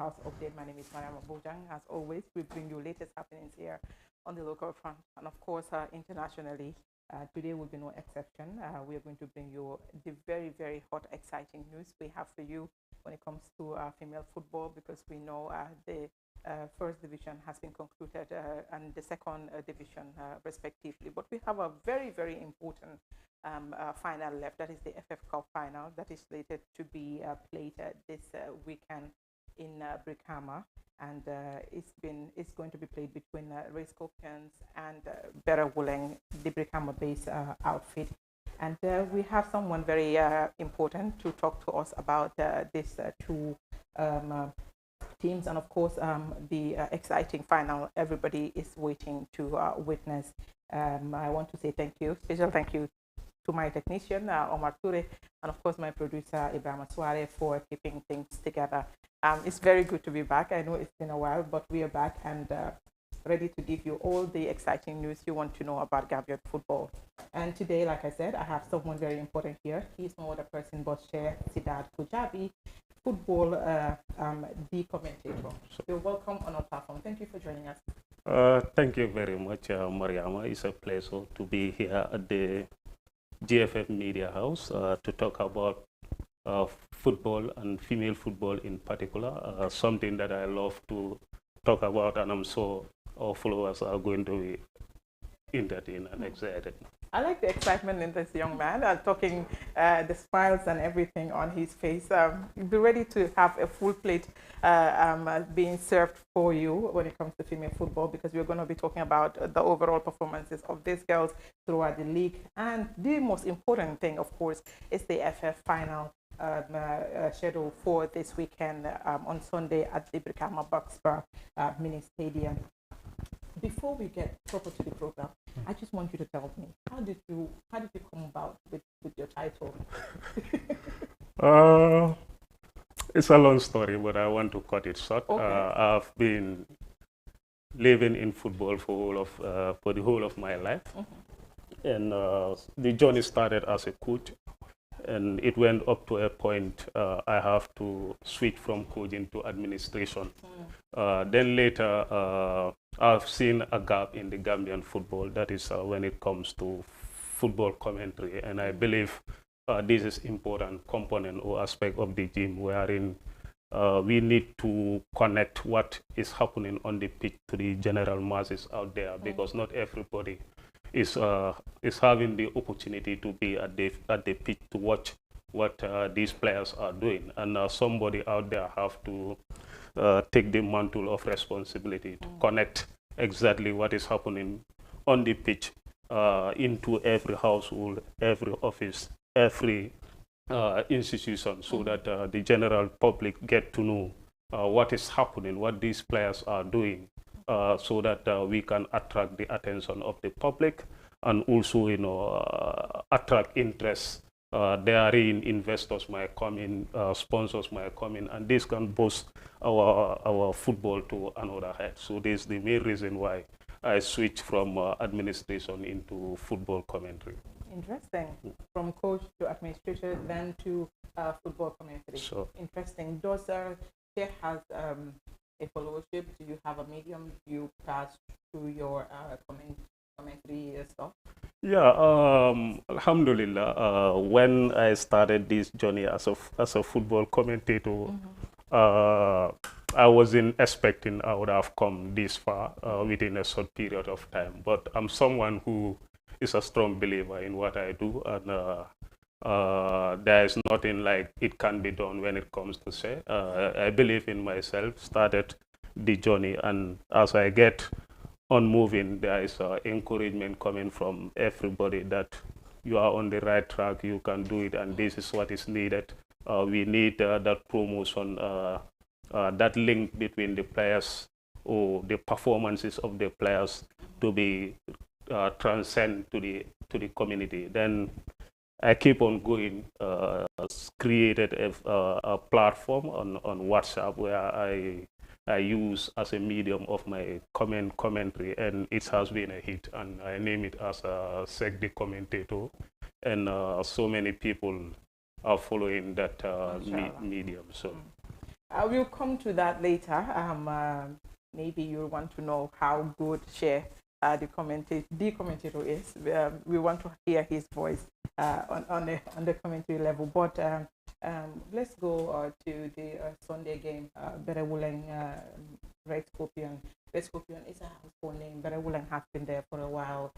House Update. My name is Mariam Bojang. As always, we bring you latest happenings here on the local front and, of course, internationally. Today will be no exception. We are going to bring you the very, very hot, exciting news we have for you when it comes to female football, because we know the first division has been concluded and the second division, respectively. But we have a very, very important final left. That is the FF Cup final that is slated to be played this weekend in Brikama, and it's going to be played between Ray Scorpions and Bera Wuleng, the Brikama-based outfit. And we have someone very important to talk to us about these two teams, and of course the exciting final everybody is waiting to witness. I want to say thank you, special thank you to my technician, Omar Ture, and of course my producer, Ibrahim Suare, for keeping things together. It's very good to be back. I know it's been a while, but we are back and ready to give you all the exciting news you want to know about Gambian football. And today, like I said, I have someone very important here. He's no other person but Chair Sidat Kujabi, football the commentator. So welcome on our platform. Thank you for joining us. Thank you very much, Mariama. It's a pleasure to be here at the GFF Media House to talk about football and female football in particular, something that I love to talk about, and I'm sure our followers are going to be entertained and excited. I like the excitement in this young man, talking the smiles and everything on his face. Be ready to have a full plate being served for you when it comes to female football, because we're going to be talking about the overall performances of these girls throughout the league. And the most important thing, of course, is the FF final schedule for this weekend on Sunday at the Brikama Bucksburg Mini Stadium. Before we get proper to the program, I just want you to tell me, how did you come about with your title? It's a long story, but I want to cut it short. Okay. I've been living in football for the whole of my life, and the journey started as a coach, and it went up to a point I have to switch from coaching to administration. Then later, I've seen a gap in the Gambian football, that is when it comes to football commentary, and I believe this is important component or aspect of the game wherein we need to connect what is happening on the pitch to the general masses out there, because not everybody is having the opportunity to be at the pitch to watch what these players are doing, and somebody out there have to take the mantle of responsibility to connect exactly what is happening on the pitch into every household, every office, every institution, so that the general public get to know what is happening, what these players are doing, so that we can attract the attention of the public, and also attract interest. Therein investors might come in, sponsors might come in, and this can boost our football to another height. So this is the main reason why I switched from administration into football commentary. Interesting. From coach to administrator, then to football commentary. Sure. Interesting. Does Chair has a followership? Do you have a medium? Do you pass through your commentary stuff? Yeah, Alhamdulillah. When I started this journey as a football commentator, I wasn't expecting I would have come this far within a short period of time. But I'm someone who is a strong believer in what I do, and there is nothing like it can be done when it comes to say. I believe in myself, started the journey, and as I get on moving, there is encouragement coming from everybody that you are on the right track, you can do it, and this is what is needed. We need that promotion, that link between the players, or the performances of the players, to be transcend to the community. Then I keep on going, created a platform on WhatsApp where I use as a medium of my commentary, and it has been a hit, and I name it as a Seg the Commentator, and so many people are following that medium. So We'll come to that later. Maybe you'll want to know how good Share, the commentator is. We want to hear his voice on the commentary level. But let's go to the Sunday game. Berewuleng Red Scorpion. Red Scorpion is a household name. Berewuleng has been there for a while,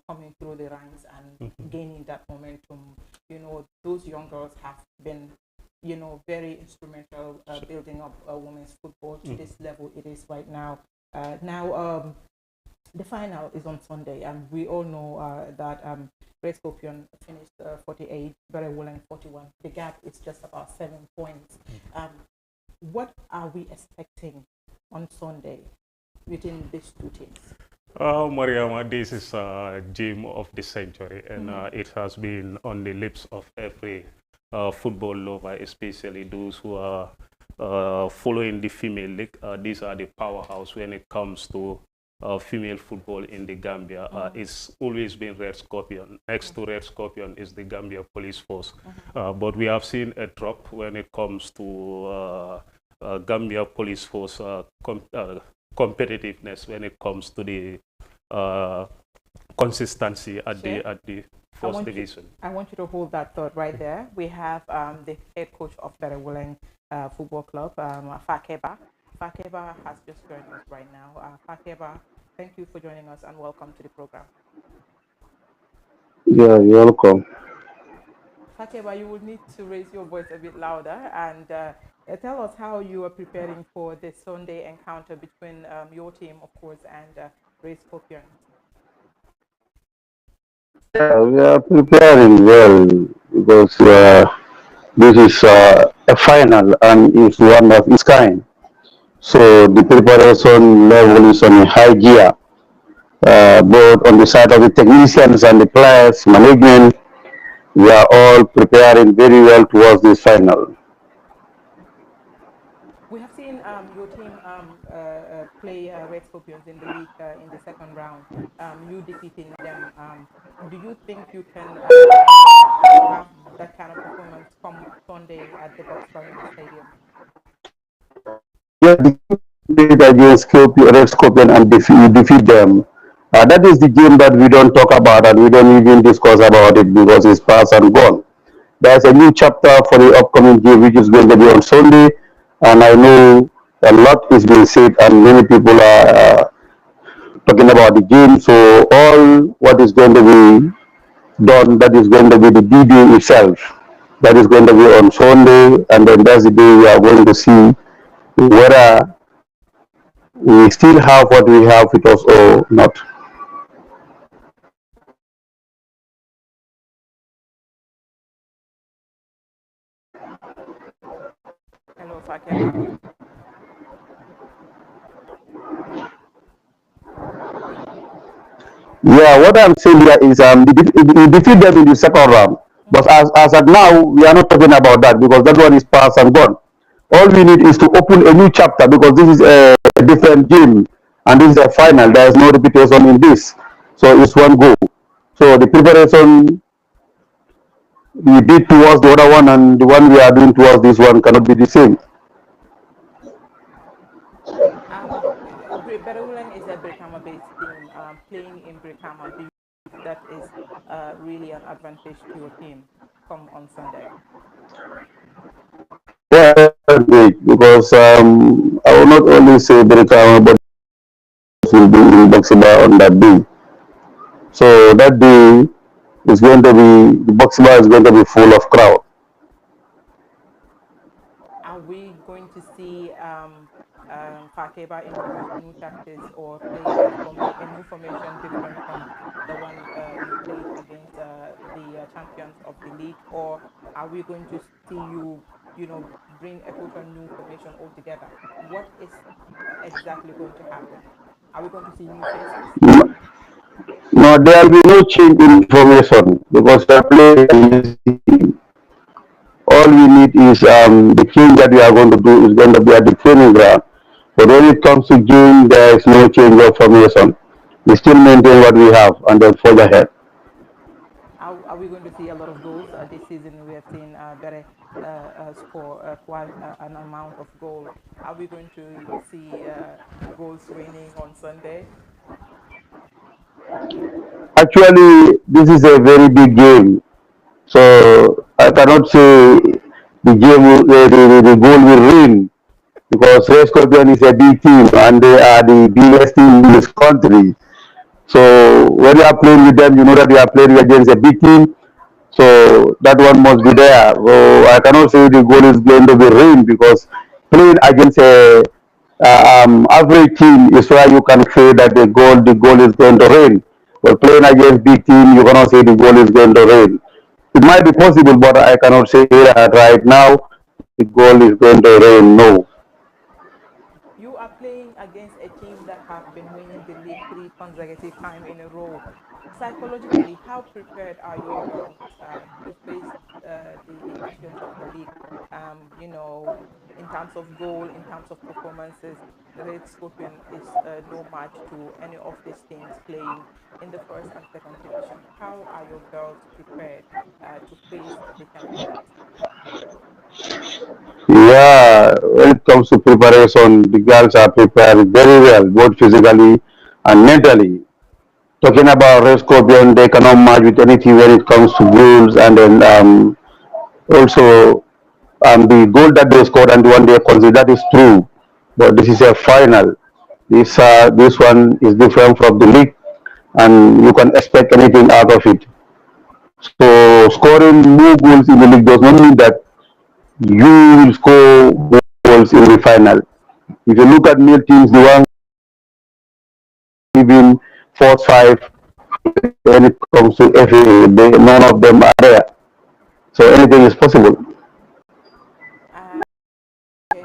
coming through the ranks and gaining that momentum. Those young girls have been very instrumental building up women's football to this level it is right now. The final is on Sunday, and we all know that Red Scorpion finished 48, Berewuleng 41. The gap is just about 7 points. What are we expecting on Sunday within these two teams? Mariama, this is a game of the century, and it has been on the lips of every football lover, especially those who are following the female league. These are the powerhouse when it comes to female football in the Gambia. It's always been Red Scorpion. Next to Red Scorpion is the Gambia Police Force. But we have seen a drop when it comes to Gambia Police Force competitiveness when it comes to the consistency at the first division. I want you to hold that thought right there. We have the head coach of Berewuleng Football Club, Fakeba. Fakeba has just joined us right now. Fakeba, thank you for joining us and welcome to the program. Yeah, you're welcome. Fakeba, you will need to raise your voice a bit louder and tell us how you are preparing for the Sunday encounter between your team, of course, and Red Scorpion. Yeah, we are preparing well because this is a final and it's one of its kind. So the preparation level is on a high gear, both on the side of the technicians and the players, management. We are all preparing very well towards this final. We have seen your team play Red Scorpions in the league in the second round. You defeating them. Do you think you can have that kind of performance come Sunday at the Box Stadium? Yeah, the played against Red Scorpion and defeat them. That is the game that we don't talk about and we don't even discuss about it because it's past and gone. There's a new chapter for the upcoming game which is going to be on Sunday, and I know a lot is being said and many people are talking about the game. So all what is going to be done, that is going to be the DD itself. That is going to be on Sunday, and then that's the day we are going to see whether we still have what we have with us or not. Hello, Fakeba. Yeah, what I'm saying here is we defeat them in the second round. But as at now, we are not talking about that because that one is past and gone. All we need is to open a new chapter because this is a different game and this is a final. There is no repetition in this. So it's one go. So the preparation we did towards the other one and the one we are doing towards this one cannot be the same. Berewuleng is a Brikama-based team playing in Brikama. Do you think that is really an advantage to your team come on Sunday? Yeah, great. Because I will not only say Brikama, but will be in Boxiba on that day. So that day is going to be the Boxiba is going to be full of crowd. Are we going to see Fakeba introduce new tactics or play a new formation different from the one you played against the champions of the league, or are we going to see you, bring a total new formation altogether? What is exactly going to happen? Are we going to see new faces? No, there will be no change in formation because we are playing against the team. All we need is the change that we are going to do is going to be at the training ground. But when it comes to game, there is no change of formation. We still maintain what we have and then forge ahead. Are we going to see a lot of goals this season? We have seen Bere score quite an amount of goal. Are we going to see goals raining on Sunday? Actually, this is a very big game. So I cannot say the game, the goal will win because Red Scorpion is a big team and they are the biggest team in this country. So when you are playing with them, you know that you are playing against a big team. So that one must be there. So I cannot say the goal is going to be rain because playing against a average team is why you can say that the goal is going to rain. But playing against big team, you cannot say the goal is going to rain. It might be possible, but I cannot say that right now the goal is going to rain. No. You are playing against a team that have been winning the league three consecutive time in a row. Psychologically, how prepared are your girls to face the champions of the league? You know, in terms of goal, in terms of performances, Red Scorpion is no match to any of these teams playing in the first and second division. How are your girls prepared to face the champions? Yeah, when it comes to preparation, the girls are prepared very well, both physically and mentally. Talking about Red Scorpion, they cannot match with anything when it comes to goals and then also the goal that they scored and the one they consider that is true. But this is a final. This one is different from the league, and you can expect anything out of it. So scoring more goals in the league does not mean that you will score more goals in the final. If you look at male teams, the one even 4-5 when it comes to FA, none of them are there. So anything is possible. Okay,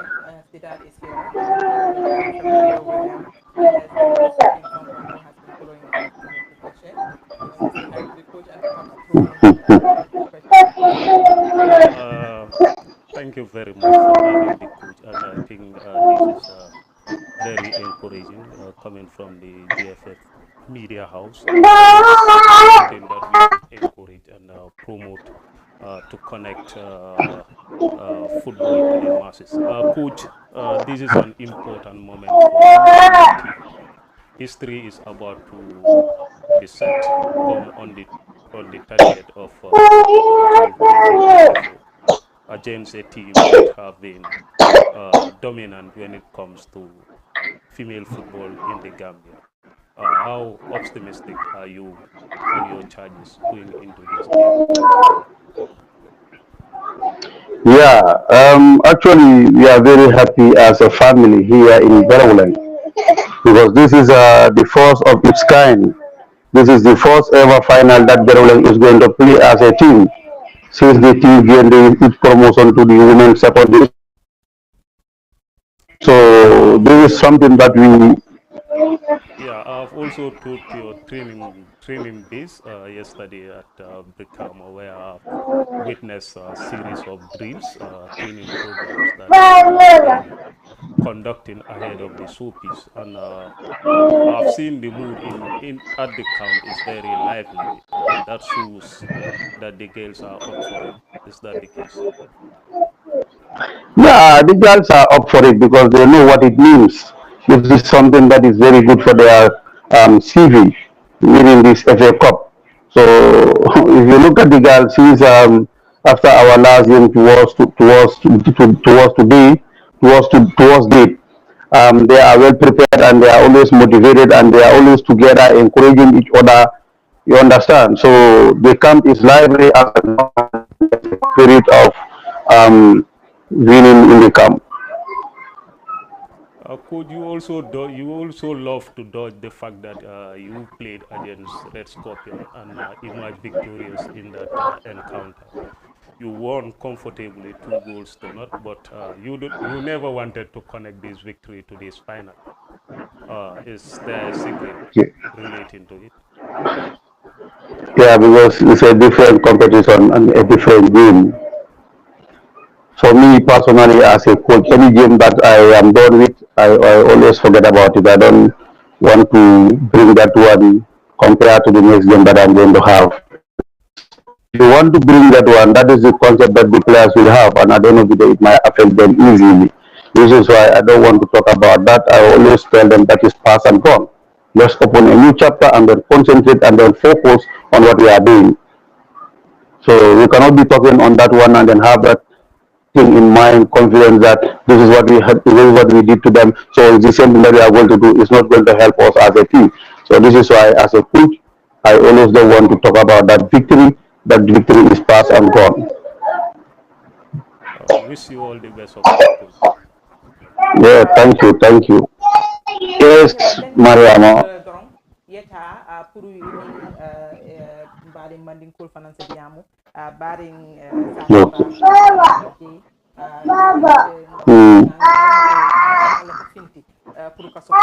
Siddharth is here. You're very familiar with him. He has always been someone who has been following us in the profession. You know, say hi to the coach and perhaps throw in a question to him. Uh, Thank you very much for having the coach, and I think this is very encouraging coming from the GFF Media House, and it's something that we should encourage and promote to connect football to the masses. Coach, this is an important moment for you and your team. History is about to be set come on the 30th of June 2024 against a team that have been dominant when it comes to female football in the Gambia. How optimistic are you on your charges going into this game? Yeah, actually, we are very happy as a family here in Berawulang because this is the first of its kind. This is the first ever final that Berawulang is going to play as a team since the team gained its promotion to the women's second division. So this is something that we. Yeah, I've also took your training base yesterday at Brikama, where I've witnessed a series of drills, training programs that you have been conducting ahead of the showpiece, and I've seen the mood in at the camp is very lively. That shows that the girls are up for it. Is that the case? Yeah, the girls are up for it because they know what it means. This is something that is very good for their CV, winning this FA Cup. So if you look at the girls, since after our last game towards date, they are well prepared and they are always motivated and they are always together, encouraging each other. You understand? So the camp is lively as a spirit of um, winning in the camp. Could you also you also love to dodge the fact that you played against Red Scorpion and emerged victorious in that encounter. You won comfortably 2 goals to not, but you never wanted to connect this victory to this final. Is there a secret Yeah, relating to it? yeah, because it's a different competition and a different game. For me personally, as a coach, any game that I am done with, I always forget about it. I don't want to bring that one compared to the next game that I'm going to have. you want to bring that one, that is the concept that the players will have, and I don't know whether it might affect them easily. This is why I don't want to talk about that. I always tell them that is past and gone. Let's open a new chapter and then concentrate and then focus on what we are doing. So we cannot be talking on that one and then have that thing in mind, confidence that this is what we had, this is what we did to them. So it's the same thing that we are going to do. It's not going to help us as a team. So this is why, as a coach, I always don't want to talk about that victory. That victory is past and gone. Wish you all the best of luck, coach. Yeah, thank you, thank you. Yes, Mariama. Dorong yeta pour ni mbari manding kul finance diamu baring No. sahaba Hmm. finti pour ka support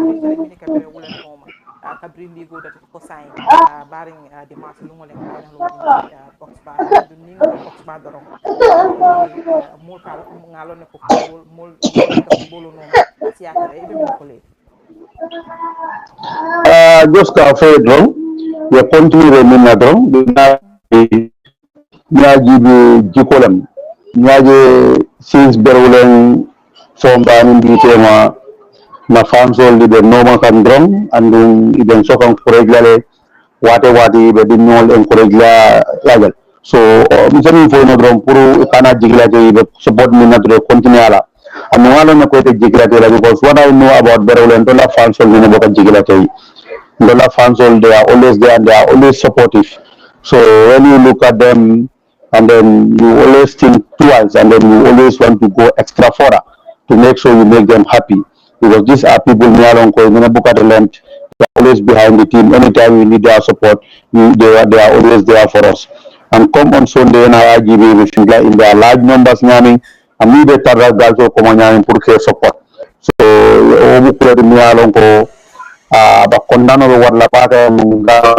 mini ka bere wulen homa kabri ligo dat ko sai baring di mas lungo len final box ba du ning box ba dorong mol ka ngalo ne ko football mol ne ka football no asiata e be min ko le Just ka fe drum. We continue remaining drum. Nyaji bi jikolam. Nyaji since berulang form ban di tema na fansol di be normal kan drum andung iben sokang regular wate be di nol encourage la lagal. So misani fo no drum puru kana jigla be support mi na dro continue ala. Amalo na ko te jigla te la because what I know about berulang to la fansol ni boka jigla te. Lola Fansol, they are always there and they are always supportive. So when you look at them and then you always think twice and then you always want to go extra further to make sure you make them happy. Because these are people near Lonko, in the land, they are always behind the team. Anytime we need their support, they are always there for us. And come on Sunday, NIGB, we think like in their large numbers, Nyami, and we better also come on Nyami for support. So, we put near Lonko. Ba kondano be warla pata nga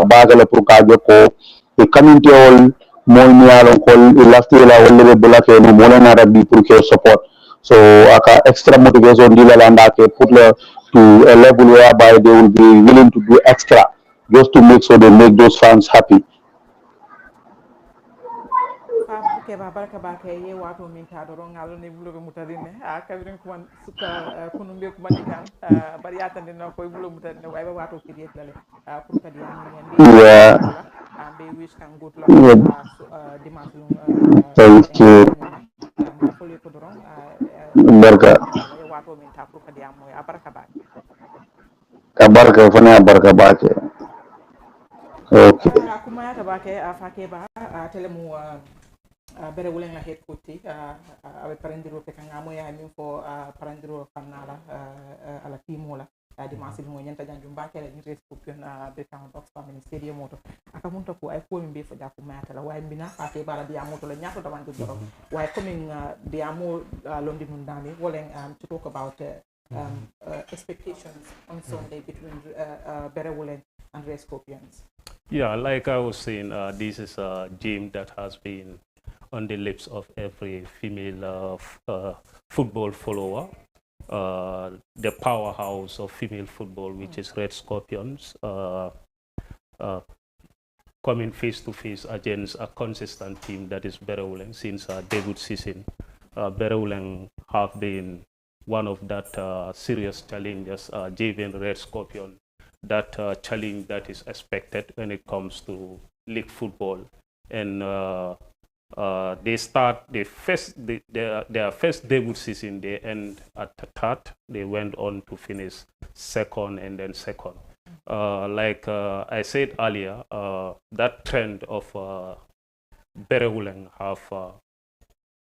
bagala pour ka joko e community all moy mi alon ko lafti la wolle be bulake no mola na rabbi pour que support so aka extra motivation dila landa ke put le to a level whereby they will be willing to do extra just to make sure they make those fans happy. ke ba baraka ba ke ye wato min ta do ngalo ne bulo mutadine kabirin ko man suka kunumbe ko mandikan bari yatande no koy bulo mutadine way ba wato ki diet lale pour kadi am ngende Yeah. be wish kan good luck Yeah. dimanche Thank you. mo fole ko doron Barka. ye wato min ta pour kadi am moy baraka ba Barka fana barka bake. Okay. kuma ya tabake fake ba telemu bere wulen la head coach abe parandiro ke kangamo ya min fo parandiro fanala ala timola di masi mo nyanta janjum bakere ni rescope na be kan box family stadium moto aka munta ko ay ko min be fo jakku mata la way mbina fate bala di amoto la nyato tawanto doro way coming di amo londi nun dami wolen to talk about expectations on Sunday between Berewulen and Rescopians. Yeah, like I was saying, this is a game that has been on the lips of every female football follower. The powerhouse of female football, which is Red Scorpions, coming face to face against a consistent team that is Berewulen since debut season. Berewulen have been one of that serious challenges, given Red Scorpion, that challenge that is expected when it comes to league football. And they start their first debut season, they end at third. They went on to finish second and then second. Like I said earlier, that trend of Berewulen have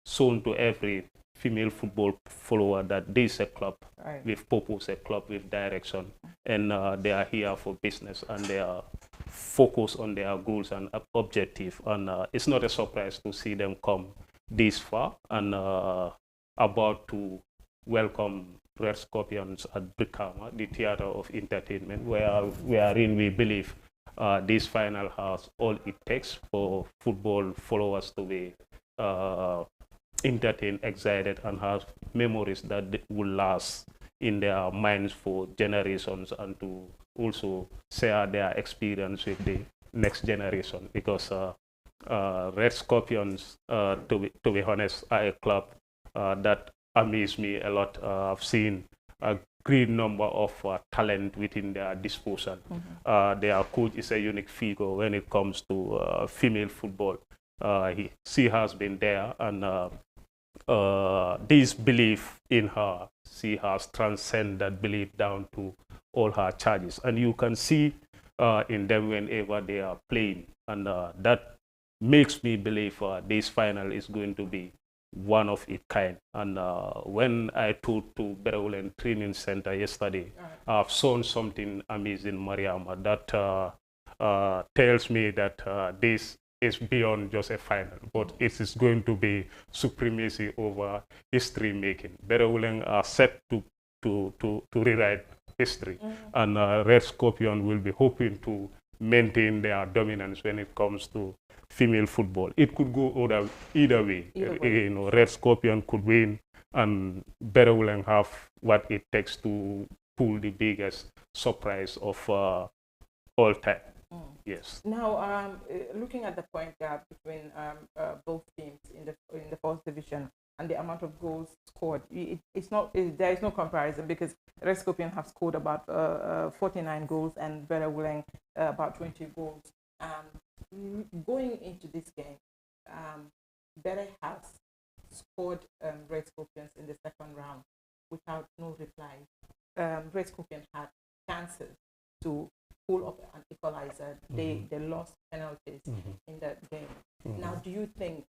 shown to every female football follower that this is a club with purpose, a club with direction, and they are here for business and they are focused on their goals and objective. And it's not a surprise to see them come this far and about to welcome Red Scorpions at Brikama, the theater of entertainment, wherein we believe this final has all it takes for football followers to be entertained, excited, and have memories that will last in their minds for generations, and to also share their experience with the next generation, because Red Scorpions, to be honest, are a club that amaze me a lot. I've seen a great number of talent within their disposal. Their coach is a unique figure when it comes to female football. She has been there, and this belief in her, she has transcended that belief down to all her charges. And you can see in them whenever they are playing. And that makes me believe this final is going to be one of its kind. And when I talked to Berewulen Training Center yesterday, I've shown something amazing, Mariama, that tells me that this is beyond just a final, but it is going to be supremacy over history making. Berewulen are set to rewrite history, and Red Scorpion will be hoping to maintain their dominance when it comes to female football. It could go either way. You know, Red Scorpion could win, and Berewulen have what it takes to pull the biggest surprise of all time. Yes. Now, looking at the point gap between both teams in the first division and the amount of goals scored, there is no comparison, because Red Scorpion have scored about 49 goals and Berewulen about 20 goals. Going into this game, Bere has scored Red Scorpions in the second round without no reply. Red Scorpion had chances to pull up an equalizer. They lost penalties in that game. Now, do you think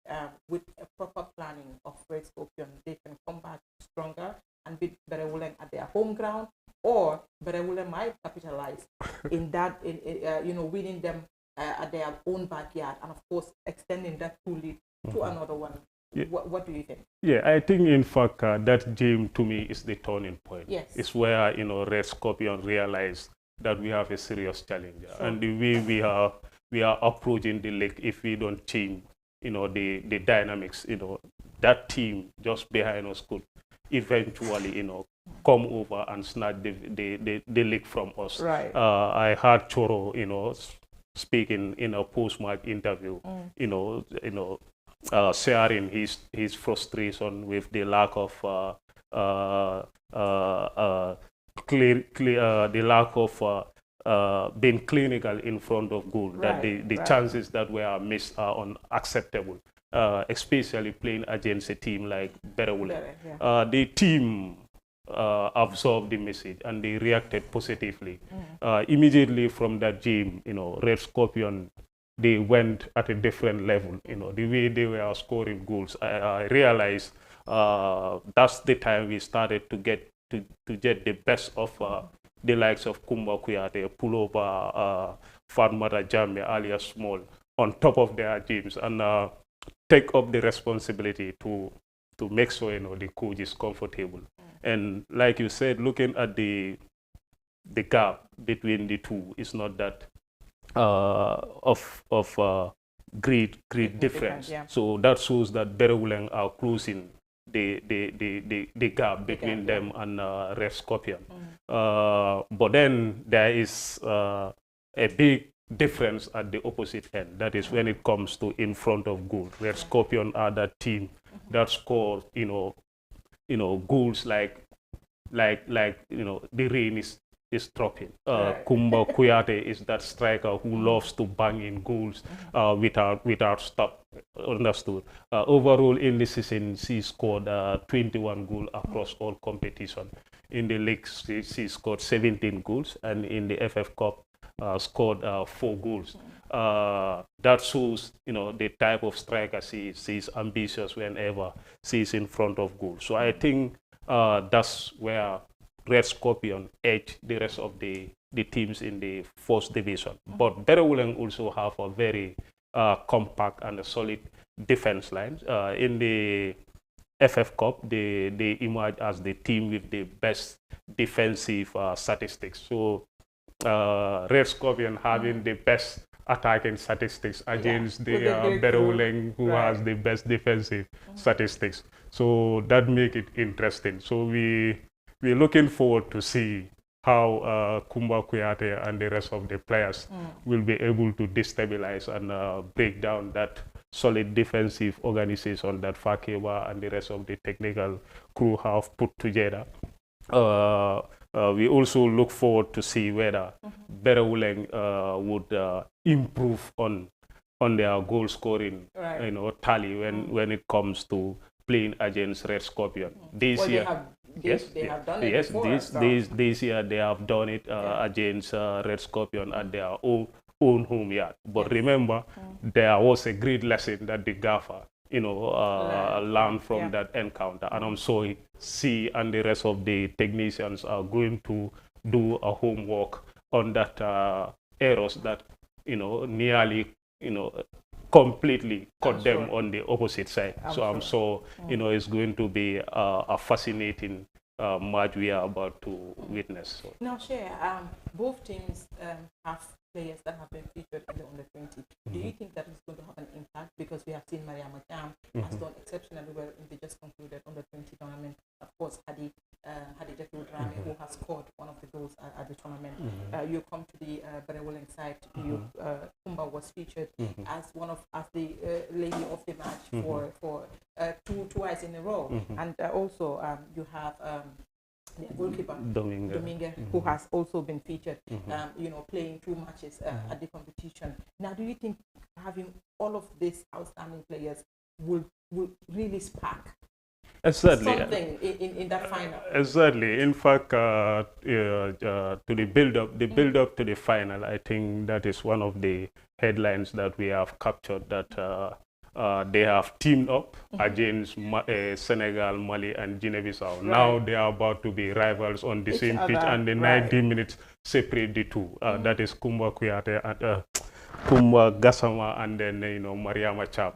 with a proper planning of Red Scorpion, they can come back stronger and beat Berewulen at their home ground, or Berewulen might capitalize in that, winning them at their own backyard, and of course extending that lead to another one? Yeah. What do you think? Yeah, I think in fact that game to me is the turning point. Yes. It's where Red Scorpion realized that we have a serious challenger, and the way we are approaching the league, if we don't change the dynamics, that team just behind us could eventually come over and snatch the league from us. Right. I heard Choro speaking in a post-match interview, sharing his frustration with the lack of the lack of being clinical in front of goal. Right, that the chances that were missed are unacceptable, especially playing against a team like Berewulen. The team absorbed the message and they reacted positively. Immediately from that game, Red Scorpion, they went at a different level. The way they were scoring goals, I realized that's the time we started to get the best of the likes of Kumba Kuyate, Pullover, Fatmata Jammeh, alias Small, on top of their teams, and take up the responsibility to make sure the coach is comfortable. And like you said, looking at the gap between the two is not that of great difference. Yeah. So that shows that Berewulen are closing the gap between them and Red Scorpion. But then there is a big difference at the opposite end. That is when it comes to in front of goal. Red Scorpion are that team that scores, goals like the rain is dropping. Kumba Kuyate is that striker who loves to bang in goals without stop. Understood. Overall in the season, she scored 21 goals across all competition. In the league, she scored 17 goals, and in the FF Cup, scored 4 goals. That shows, the type of striker she is. She's ambitious whenever she's in front of goal. So I think that's where Red Scorpion edge the rest of the teams in the first division. But Berewulen also have a very compact and a solid defense line. In the FF Cup, they emerge as the team with the best defensive statistics. So Red Scorpion having the best attacking statistics against the Berewulen, who has the best defensive statistics. So that make it interesting. So we're looking forward to see how Kumba Kuyate and the rest of the players will be able to destabilize and break down that solid defensive organization that Fakeba and the rest of the technical crew have put together. We also look forward to see whether Berewuleng would improve on their goal scoring, tally when it comes to playing against Red Scorpion. This year, they have done it before, this year they have done it against Red Scorpion at their own home yard. But remember, there was a great lesson that the gaffer learn from that encounter, and I'm sorry, C and the rest of the technicians are going to do a homework on that errors that nearly completely cut them on the opposite side. I'm sure it's going to be a fascinating match we are about to witness. So. Now, Shea, both teams have players that have been featured in the under-20. Do you think that is going to have an impact? Because we have seen Mariama Cham has done exceptionally well in the just concluded under-20 tournament. Of course, Hadijatul Drame, who has scored one of the goals at the tournament. You come to the Berewuleng side. Kumba was featured as the lady of the match for twice in a row, and also you have. The goalkeeper Domingue, who has also been featured, playing 2 matches at the competition. Now, do you think having all of these outstanding players will really spark something in that final? Certainly. In fact, to the build-up to the final, I think that is one of the headlines that we have captured, that they have teamed up against Senegal, Mali, and Guinea-Bissau. Now they are about to be rivals on the same pitch, and the 90 minutes separate the two. That is Kumba Kuyate and Kumba Gassama, and then Mariama Cham.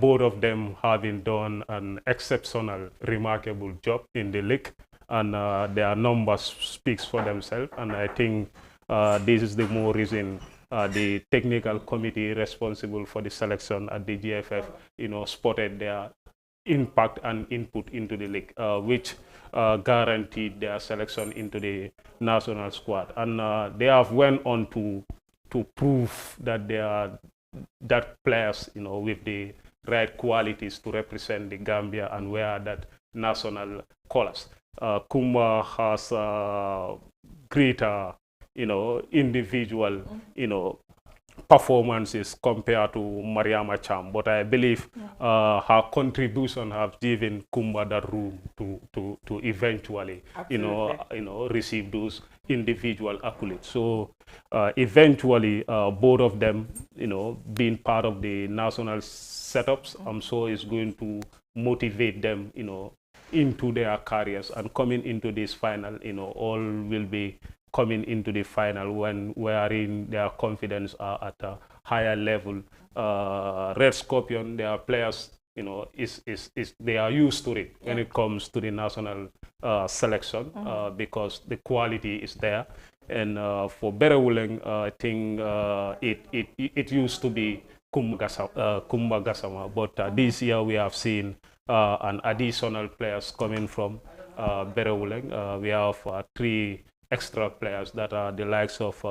Both of them having done an exceptional, remarkable job in the league, and their numbers speaks for themselves. And I think this is the more reason. The technical committee responsible for the selection at the GFF, spotted their impact and input into the league, which guaranteed their selection into the national squad. And they have went on to prove that they are players, with the right qualities to represent the Gambia and wear that national colors. Kumba has greater individual, performances compared to Mariama Cham, but I believe her contribution have given Kumba that room to eventually, receive those individual accolades. So eventually, both of them, being part of the national setups, I'm sure is going to motivate them, into their careers, and coming into this final, all will be coming into the final wherein their confidence are at a higher level. Red Scorpion, their players, they are used to it when it comes to the national selection, because the quality is there. And for Berewuleng, I think it used to be Kumba Gassama, but this year we have seen an additional players coming from Berewuleng. We have 3 extra players that are the likes of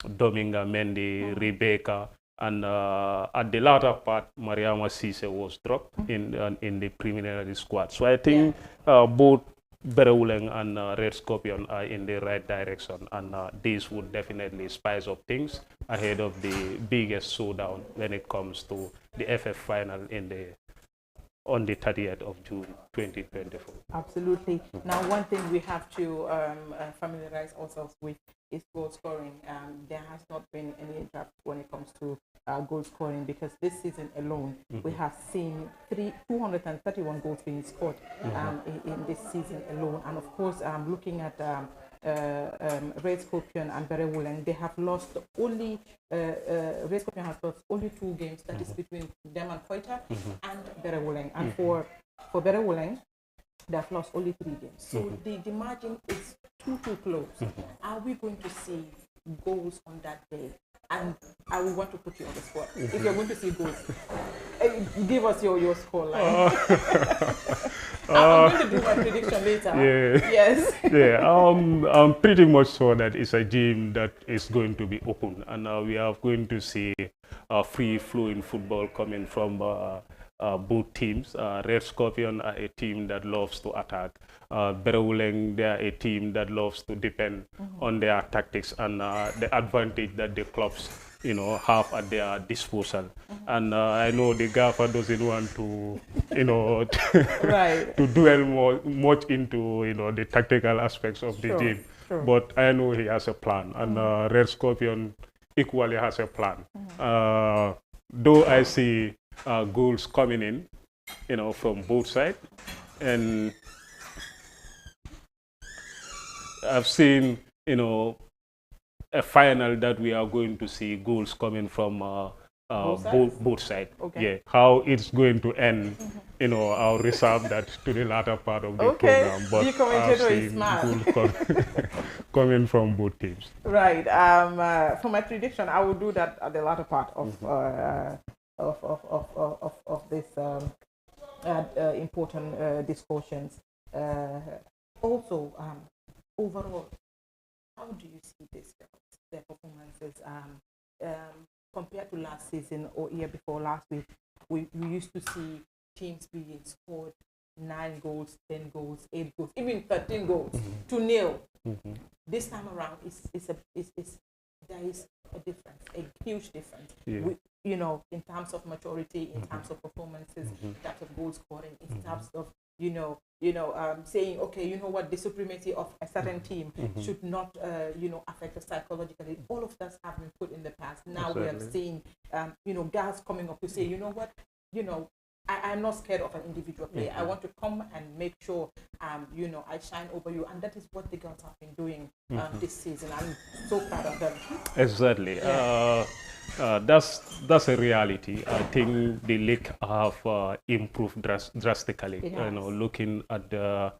Dominga Mendy, Rebecca, and at the latter part, Mariama Cisse was dropped in the preliminary squad. So I think both Berewuleng and Red Scorpion are in the right direction, and this would definitely spice up things ahead of the biggest showdown when it comes to the FF final on the 30th of June 2024. Absolutely. Now, one thing we have to familiarize ourselves with is goal scoring. There has not been any draft when it comes to goal scoring, because this season alone we have seen 231 goals being scored in this season alone. And of course, looking at Red Scorpion and Berewuleng, they have lost only Red Scorpion has lost only 2 games, that is between them and Koita and Berewuleng. And for Berewuleng, they have lost only 3 games. So the margin is too close. Are we going to see goals on that day? And I will want to put you on the spot. If you're going to see goals, give us your score line. I'm going to do my prediction later. Yeah. Yes. Yeah, I'm pretty much sure that it's a gym that is going to be open, and we are going to see free-flowing football coming from both teams. Red Scorpion are a team that loves to attack. Berewuleng, they are a team that loves to depend on their tactics and the advantage that the clubs, have at their disposal. And I know the gaffer doesn't want to, Right. to dwell much into, the tactical aspects of the game. Sure. But I know he has a plan, and Red Scorpion equally has a plan. Though I see goals coming in, from both sides, and I've seen, a final that we are going to see goals coming from both sides. Okay. Yeah, how it's going to end, I'll reserve that to the latter part of the program. But the commentator I've is seen smart. goals coming from both teams. Right. For my prediction, I will do that at the latter part of this important discussions. Also, overall, how do you see this their performances compared to last season or year before last week? We used to see teams being scored 9 goals, 10 goals, 8 goals, even 13 goals to nil. This time around, there is a difference, a huge difference. Yeah. In terms of maturity, in terms of performances, in terms of goal scoring, in terms of saying, okay, you know what, the supremacy of a certain team should not, affect us psychologically. All of that have been put in the past. Now we are seeing, guys coming up to say, you know what, I'm not scared of an individual player. I want to come and make sure, I shine over you. And that is what the girls have been doing this season. I'm so proud of them. Exactly. Yeah. That's a reality. I think the league have improved drastically. Looking at the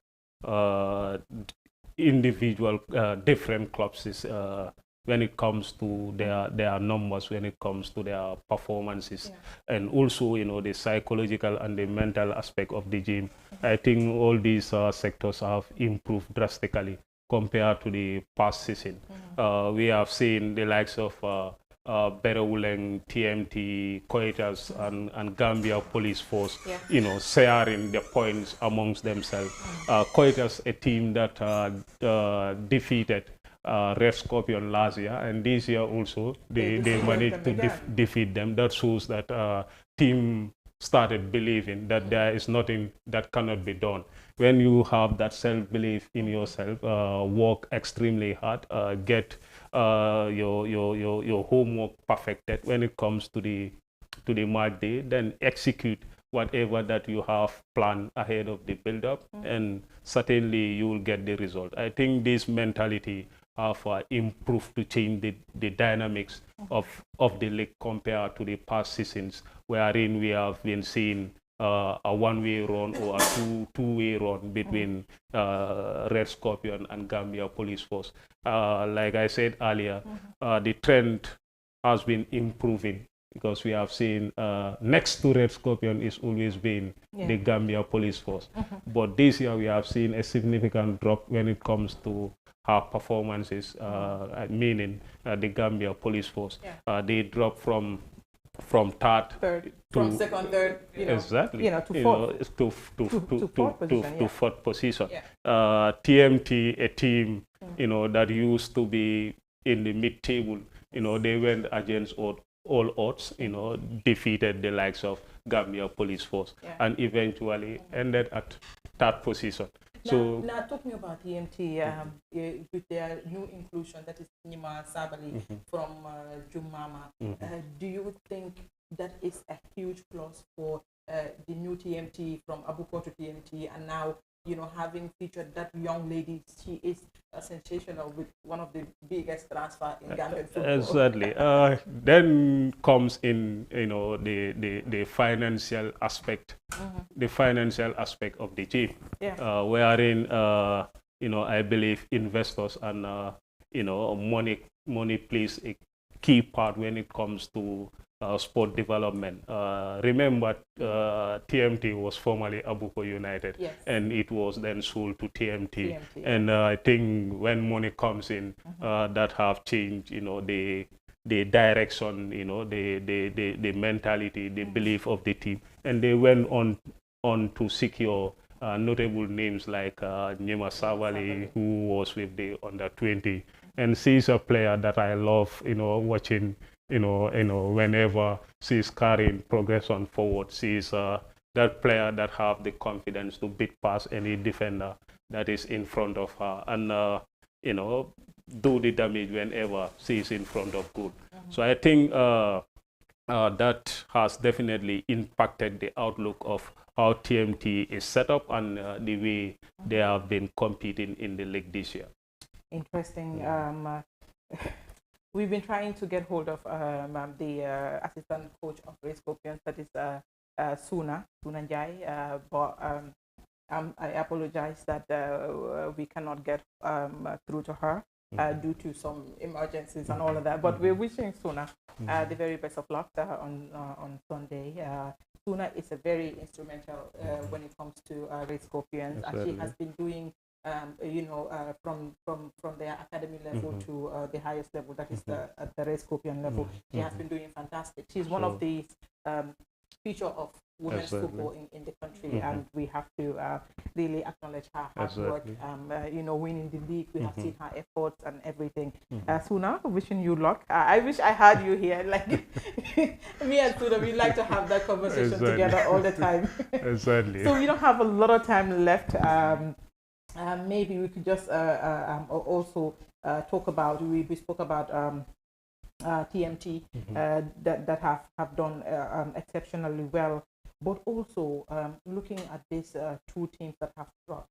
individual different clubs when it comes to their numbers, when it comes to their performances, and also the psychological and the mental aspect of the game. I think all these sectors have improved drastically compared to the past season. We have seen the likes of Berewuleng, TMT, Coitas, and Gambia Police Force, sharing the points amongst themselves. Coitas, a team that defeated Red Scorpion last year, and this year also they managed to defeat them. That shows that team started believing that there is nothing that cannot be done. When you have that self-belief in yourself, work extremely hard, get your homework perfected when it comes to the match day, then execute whatever that you have planned ahead of the build-up, and certainly you will get the result. I think this mentality have improved to change the dynamics of the league compared to the past seasons, wherein we have been seeing a one-way run or a two-way run between Red Scorpion and Gambia Police Force. Like I said earlier, the trend has been improving, because we have seen next to Red Scorpion is always been the Gambia Police Force. But this year we have seen a significant drop when it comes to her performances, meaning the Gambia Police Force. They dropped from third from second, third, exactly, to fourth, to fourth position. TMT, a team, that used to be in the mid-table, they went against all odds, defeated the likes of Gambia Police Force, and eventually ended at third position. Now talking about TMT, with their new inclusion, that is Nima Sabali from Jumama, do you think that is a huge plus for the new TMT from Abuko to TMT, and now having featured that young lady? She is sensational, with one of the biggest transfer in Gambian football. Exactly. Then comes in the financial aspect, the financial aspect of the team, wherein I believe investors and money plays a key part when it comes to sport development. Remember, TMT was formerly Abuko United, Yes. and it was then sold to TMT. TMT. And I think when money comes in, that have changed, the direction, the mentality, the belief of the team, and they went on to secure notable names like Nyema Savali, who was with the under-20, and she's a player that I love, watching. Whenever she's carrying progression forward, she's that player that have the confidence to beat past any defender that is in front of her, and do the damage whenever she's in front of goal. So I think that has definitely impacted the outlook of how TMT is set up and the way they have been competing in the league this year. Interesting. We've been trying to get hold of the assistant coach of Red Scorpions, that is Suna Njai, but I apologize that we cannot get through to her due to some emergencies and all of that. But we're wishing Suna the very best of luck on Sunday. Suna is a very instrumental when it comes to Red Scorpions, and she has been doing from their academy level to the highest level, that is the Red Scorpion level. She has been doing fantastic. She's one of the future of women's football in the country, and we have to really acknowledge her hard work. Winning the league, we have seen her efforts and everything. Suna, wishing you luck. I wish I had you here. Like me and Suna, we like to have that conversation together all the time. Exactly. So we don't have a lot of time left. Maybe we could just also talk about, we spoke about TMT that have done exceptionally well, but also looking at these two teams that have dropped,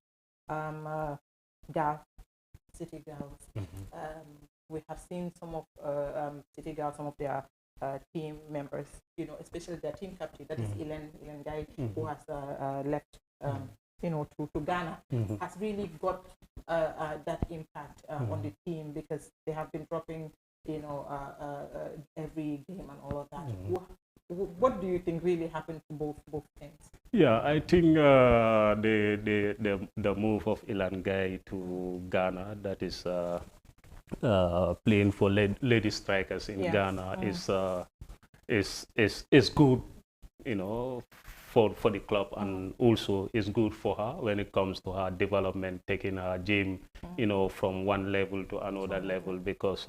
City Girls. We have seen some of City Girls, some of their team members, especially their team captain, that is Ilen Guy, who has left to Ghana, has really got that impact on the team, because they have been dropping, every game and all of that. What do you think really happened to both teams? Yeah, I think the move of Ilan Guy to Ghana, that is playing for Lady Strikers in Ghana, is good, for the club, and also is good for her when it comes to her development, taking her game, from one level to another level, because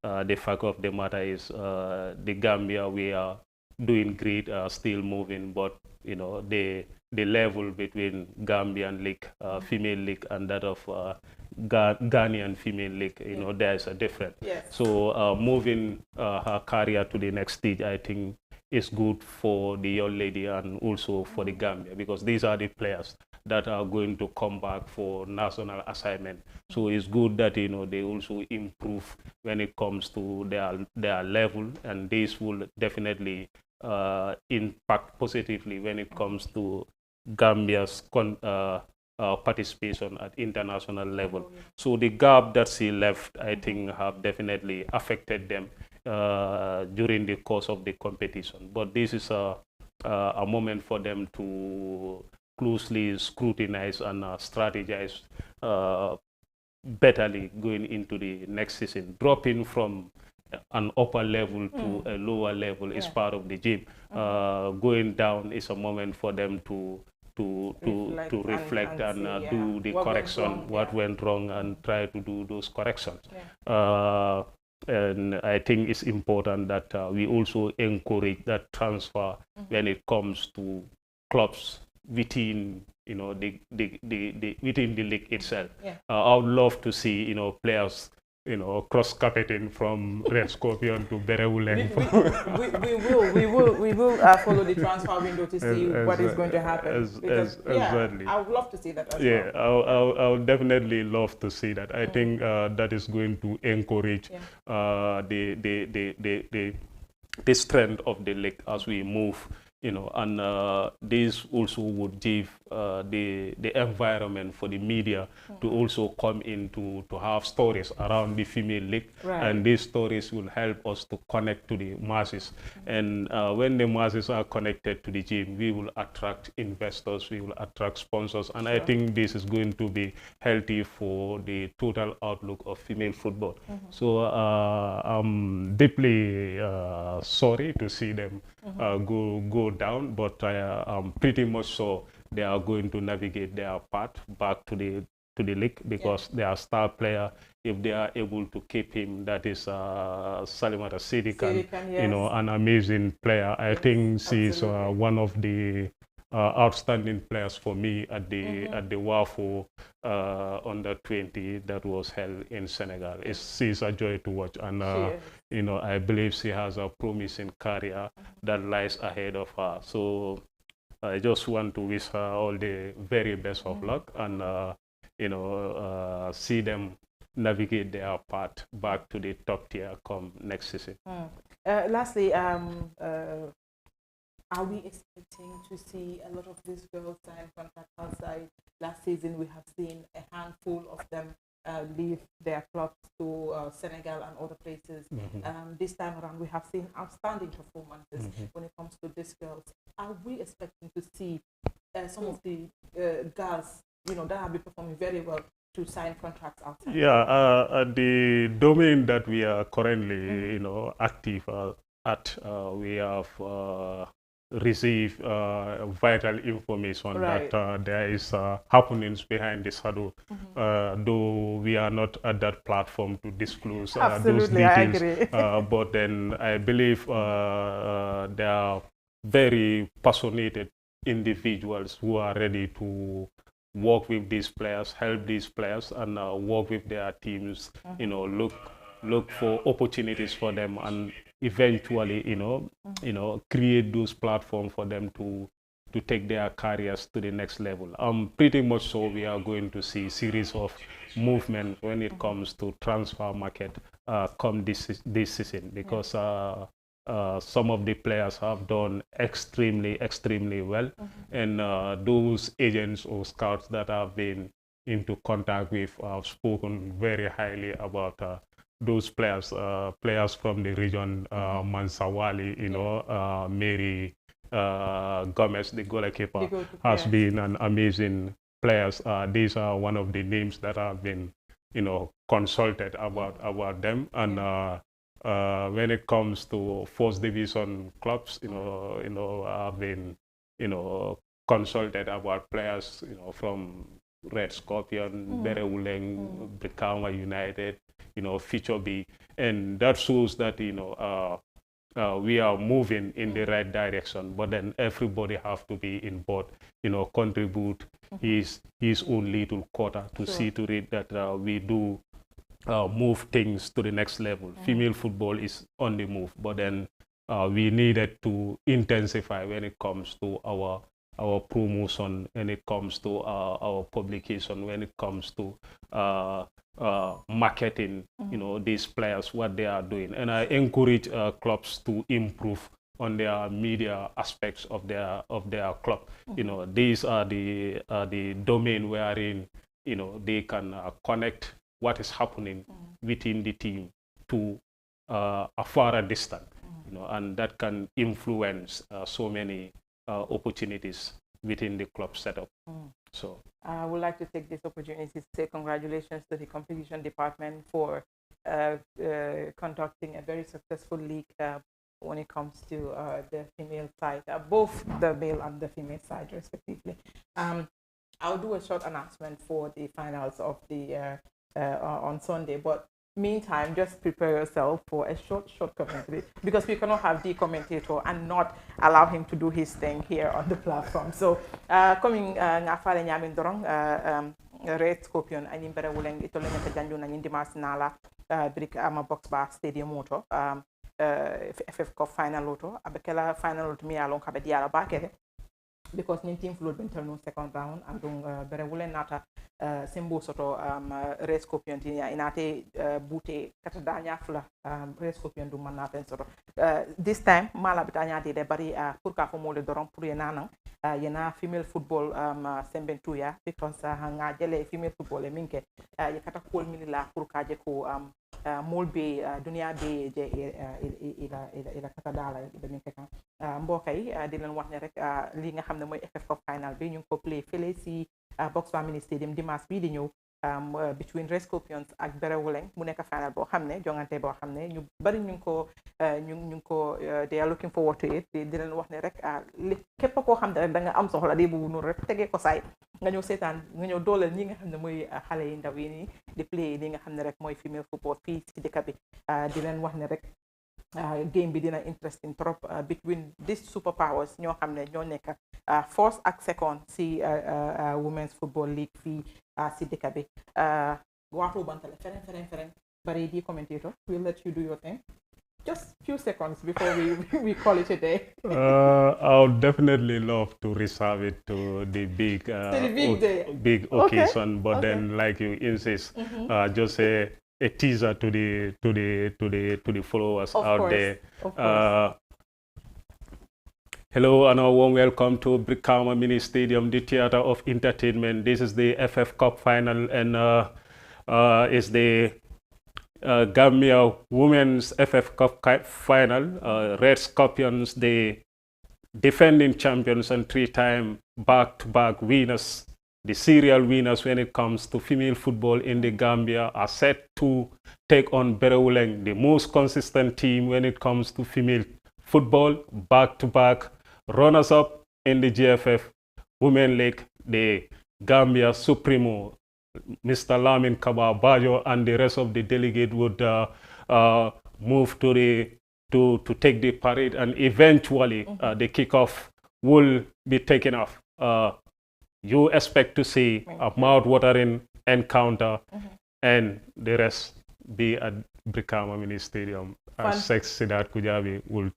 the fact of the matter is the Gambia, we are doing great, still moving, but the level between Gambian league, female league, and that of Ghanaian female league, there's a difference. Yes. So moving her career to the next stage, I think, is good for the young lady and also for the Gambia, because these are the players that are going to come back for national assignment. So it's good that they also improve when it comes to their level, and this will definitely impact positively when it comes to Gambia's participation at international level. So the gap that she left, I think, have definitely affected them during the course of the competition. But this is a moment for them to closely scrutinize and strategize betterly going into the next season. Dropping from an upper level to a lower level is part of the game. Going down is a moment for them to reflect and do the correction, what went wrong, and try to do those corrections. And I think it's important that we also encourage that transfer when it comes to clubs within within the league itself. I would love to see players cross carpeting from Red Scorpion to Berewuleng. We will follow the transfer window to see what is going to happen. Exactly. I would love to see that as well. I would definitely love to see that. I think that is going to encourage the strength of the league as we move. And this also would give the environment for the media to also come in to have stories around the female league, and these stories will help us to connect to the masses. And when the masses are connected to the gym, we will attract investors, we will attract sponsors, and I think this is going to be healthy for the total outlook of female football. So I'm deeply sorry to see them go down, but I'm pretty much sure they are going to navigate their path back to the league, because their star player, if they are able to keep him, that is Salimata Sidikan, you know, an amazing player. I think she's one of the outstanding players for me at the WAFO under 20 that was held in Senegal. She's a joy to watch, and you know, I believe she has a promising career that lies ahead of her. So I just want to wish her all the very best of luck, and you know, see them navigate their path back to the top tier come next season. Lastly, are we expecting to see a lot of these girls sign contracts outside? Last season, we have seen a handful of them leave their clubs to Senegal and other places. This time around, we have seen outstanding performances when it comes to these girls. Are we expecting to see some of the girls, you know, that have been performing very well to sign contracts outside? Yeah, the domain that we are currently, you know, active at, we have receive vital information that there is happenings behind this hurdle, though we are not at that platform to disclose those details. But then I believe there are very passionate individuals who are ready to work with these players, help these players, and work with their teams, you know, look for opportunities for them, and eventually, you know, create those platforms for them to take their careers to the next level. I'm pretty much sure we are going to see series of movement when it comes to transfer market come this season, because some of the players have done extremely well, and those agents or scouts that have been into contact with have spoken very highly about those players, players from the region. Mansawali, you know, Mary Gomez, the goalkeeper, has been an amazing player. These are one of the names that have been, you know, consulted about them. And when it comes to first division clubs, you know, have been, you know, consulted about players, you know, from Red Scorpion, Berewuleng, Brikama United, you know, Future B, and that shows that, you know, we are moving in the right direction. But then everybody have to be in board, you know, contribute his own little quota to see to it that we do move things to the next level. Female football is on the move, but then we needed to intensify when it comes to our promotion, when it comes to our publication, when it comes to marketing, you know, these players, what they are doing. And I encourage clubs to improve on their media aspects of their club. You know, these are the domain wherein, you know, they can connect what is happening within the team to a far distance, you know, and that can influence so many opportunities within the club setup. So I would like to take this opportunity to say congratulations to the competition department for conducting a very successful league when it comes to the female side, both the male and the female side respectively. I'll do a short announcement for the finals of the on Sunday, but meantime, just prepare yourself for a short commentary, because we cannot have the commentator and not allow him to do his thing here on the platform. So coming ngafale nyamin dorong Red Scorpion and Berewuleng ito lang ka janjo na nyindi masinala brick ama box bar stadium moto FF Cup final auto abekela final auto mi alon ka be diala bakere because nin team float bentel no second round andung bere wulen nata sembo soto race copion tinia inate bute kata danya fula race copion dum manata soto this time mala bitanya de bari pour ka fo mole doron pour yenana yena female football sembentuya because nga jele female football e minke ye kata kol milila pour ka je ko molbe dunia be je ila kata dala be minke kan mbokay di leen wax ne rek li nga xam ne mooy FF Cup final bi ñu ngi ko play fële si Box Family Stadium dimanche bii di ñëw between Red Scorpions ak Berewuleng mu nekk final boo xam ne jongante boo xam ne ñu bari ñu ngi ko they are looking forward to it di leen wax ne rek képp koo xam ne rek da nga am soxla di boobu noonu rek tegee ko saay nga ñëw seetaan nga ñëw dooleel ñi nga xam ne mooy xale yi ndaw yi nii di play li nga xam ne rek mooy female football fii si dëkk bi di leen wax ne rek game bi dina interesting trop between these superpowers ñoo xam ne ñoo nekk first ak second si women's football league fii si dëkk bi waatu bantale feren bari di commentator we'll let you do your thing just few seconds before we call it a day. I would definitely love to reserve it to the big big occasion, but okay. then like you insist, just a teaser to the followers of out course, there. Hello and a warm welcome to Brikama Mini Stadium, the theater of entertainment. This is the FF Cup final, and it's the Gambia Women's FF Cup final. Red Scorpions, the defending champions and 3-time back-to-back winners. The serial winners when it comes to female football in the Gambia are set to take on Berewuleng, the most consistent team when it comes to female football, back-to-back runners-up in the GFF Women League, the Gambia Supremo, Mr. Lamin Kaba Bajo, and the rest of the delegate would move to take the parade, and eventually the kickoff will be taken off. You expect to see a mouth-watering encounter, and the rest be at Brikama Mini Stadium, as Sidat Kujabi will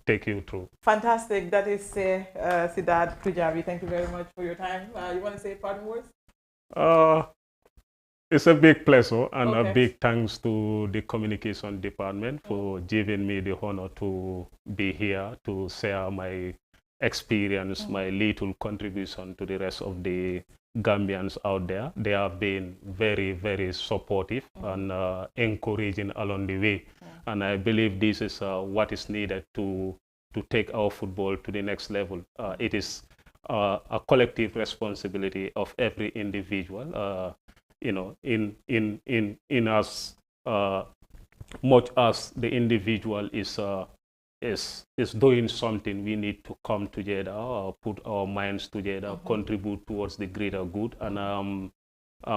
take you through. Fantastic. That is Sidat Kujabi. Thank you very much for your time. You want to say parting words? It's a big pleasure, and a big thanks to the communication department for giving me the honor to be here to share my experience, my little contribution to the rest of the Gambians out there. They have been very, very supportive and encouraging along the way. And I believe this is what is needed to take our football to the next level. It is a collective responsibility of every individual. You know, in as much as the individual is doing something, we need to come together, put our minds together, contribute towards the greater good. And I'm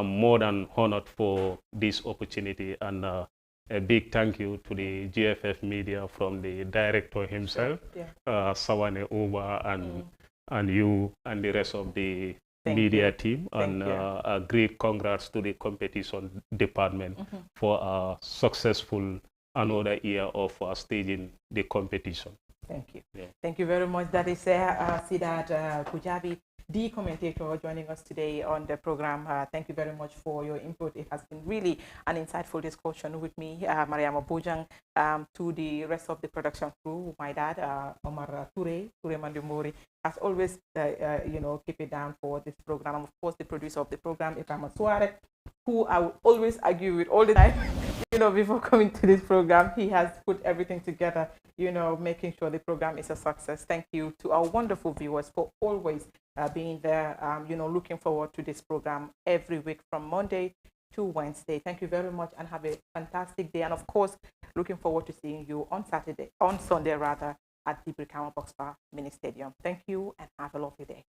more than honored for this opportunity. And a big thank you to the GFF media, from the director himself, Sawane Oba, and you and the rest of the media team, and a great congrats to the competition department for a successful another year of staging the competition. Thank you. Thank you very much. That is Sidat Kujabi, the commentator, joining us today on the program. Thank you very much for your input. It has been really an insightful discussion with me, Mariama Bojang, to the rest of the production crew, my dad, Omar Ture Mandumori, as always, keep it down for this program. And of course, the producer of the program, Ifama Suarez, who I will always argue with all the time. Before coming to this program, he has put everything together, making sure the program is a success. Thank you to our wonderful viewers for always being there, looking forward to this program every week from Monday to Wednesday. Thank you very much, and have a fantastic day. And of course, looking forward to seeing you on Sunday, at the Brikama Boxbar Mini Stadium. Thank you, and have a lovely day.